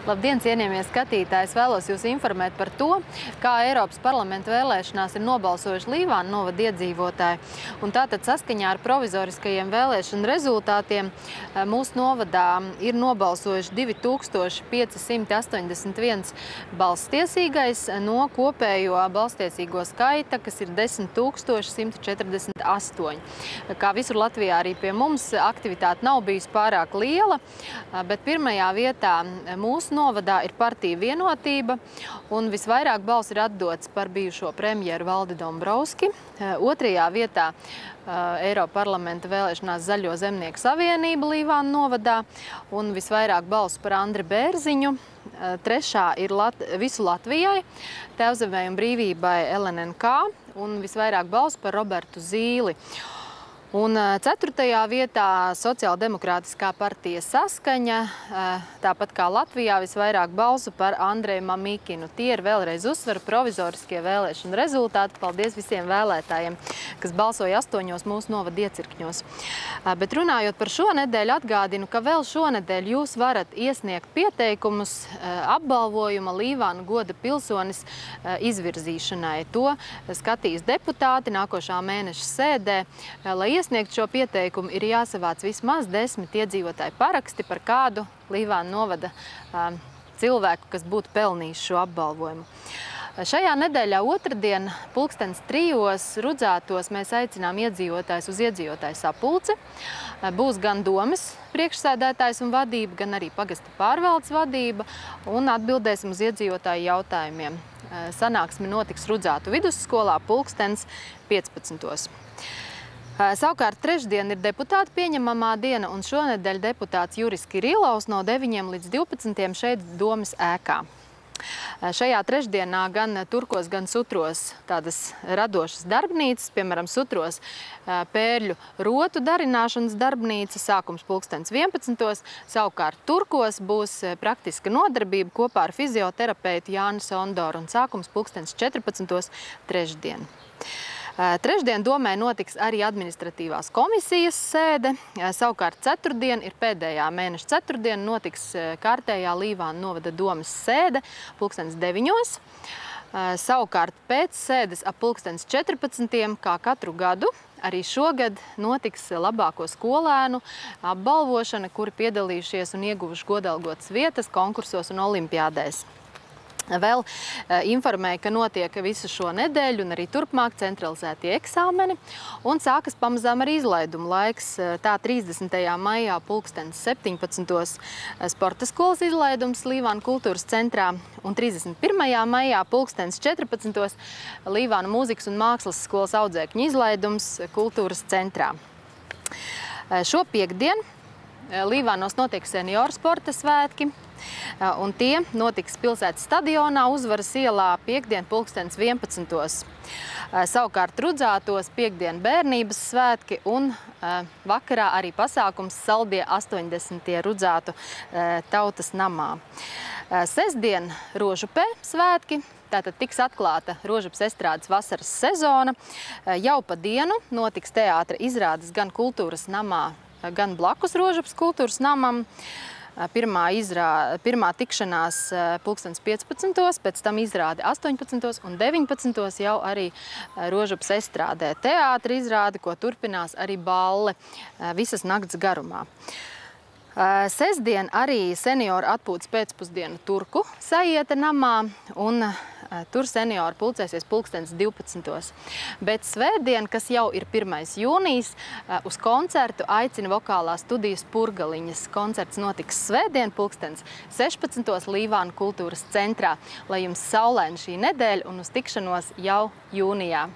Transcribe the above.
Labdien, cienījamie skatītāji! Es vēlos jūs informēt par to, kā Eiropas parlamenta vēlēšanās ir nobalsojuši Līvānu novada iedzīvotāji. Un tātad saskaņā ar provizoriskajiem vēlēšanu rezultātiem mūsu novadā ir nobalsojuši 2581 balstiesīgais no kopējo balstiesīgo skaita, kas ir 10 148. Kā visur Latvijā, arī pie mums aktivitāte nav bijusi pārāk liela, bet pirmajā vietā mūsu novadā ir partija Vienotība, un visvairāk balsu ir atdots par bijušo premjeru Valdi Dombrovski. Otrajā vietā Eiropa parlamenta vēlēšanās Zaļo zemnieku savienība Līvānu novadā, un visvairāk balsu par Andri Bērziņu. Trešā ir visu Latvijai, Tēvzemei un brīvībai LNNK, un visvairāk balsu par Robertu Zīli. Un ceturtajā vietā Sociāldemokrātiskā partija Saskaņa, tāpat kā Latvijā, visvairāk balsu par Andreju Mamikinu. Tie ir vēlreiz uzsveru provizoriskie vēlēšanu rezultāti. Paldies visiem vēlētājiem, kas balsoja 8 mūsu novada iecirkņos. Bet runājot par šonedēļ, atgādinu, ka vēl šonedēļ jūs varat iesniegt pieteikumus apbalvojuma Līvānu goda pilsonis izvirzīšanai. To skatīs deputāti nākošā mēneša sēdē. Lai iesniegt šo pieteikumu, ir jāsavāc vismaz 10 iedzīvotāju paraksti par kādu Līvānu novada cilvēku, kas būtu pelnījis šo apbalvojumu. Šajā nedēļā otrdien 3:00 Rudzātos mēs aicinām iedzīvotājus uz iedzīvotāju sapulci. Būs gan domes priekšsēdētājs un vadība, gan arī pagasta pārvaldes vadība, un atbildēsim uz iedzīvotāju jautājumiem. Sanāksme notiks Rudzātu vidusskolā 15:00. Savukārt trešdien ir deputāta pieņemamā diena, un šonedēļ deputāts Juris Kirilovs no 9 līdz 12 šeit domes ēkā. Šajā trešdienā gan Turkos, gan Sutros tādas radošas darbnīcas, piemēram, Sutros pērļu rotu darināšanas darbnīca, sākums 11:00, savukārt Turkos būs praktiska nodarbība kopā ar fizioterapeitu Jānu Sondoru, un sākums 14:00 trešdien. Trešdien domē notiks arī administratīvās komisijas sēde. Savukārt ceturtdien ir pēdējā mēneša ceturtdiena, notiks kārtējā Līvānu novada domes sēde 9:00. Savukārt pēc sēdes ap 14:00, kā katru gadu, arī šogad notiks labāko skolēnu apbalvošana, kuri piedalījušies un ieguvuši godalgotas vietas konkursos un olimpiādēs. Vēl informēja, ka notiek visu šo nedēļu un arī turpmāk centralizētie eksāmeni, un sākas pamazām arī izlaiduma laiks. Tā 30. maijā 17:00 sporta skolas izlaidums Līvānu kultūras centrā, un 31. maijā 14:00 Līvānu mūzikas un mākslas skolas audzēkņu izlaidums kultūras centrā. Šo piektdienu Līvānos notiek senioru sporta svētki, un tie notiks pilsētas stadionā Uzvaras ielā piektdien 11:00. Savukārt Rudzātos piektdien bērnības svētki, un vakarā arī pasākums Saldie 80. Rudzātu tautas namā. Sestdien Rožupē svētki. Tātad tiks atklāta Rožupas estrādes vasaras sezona. Jau pa dienu notiks teātra izrādes gan kultūras namā, gan blakus Rožupas kultūras namam. Pirmā tikšanās 15:00, pēc tam izrāde 18:00 un 19:00 jau arī Rožupas estrādē teātra izrāde, ko turpinās arī balle visas nakts garumā. Sestdien arī senioru atpūtas pēcpusdienu Turku sajieta namā, un tur seniori pulcēsies 12:00. Bet svētdien, kas jau ir 1. jūnijas, uz koncertu aicina vokālās studijas Purgaliņas. Koncerts notiks svētdien 16:00 Līvānu kultūras centrā. Lai jums saulaina šī nedēļa un uz tikšanos jau jūnijā!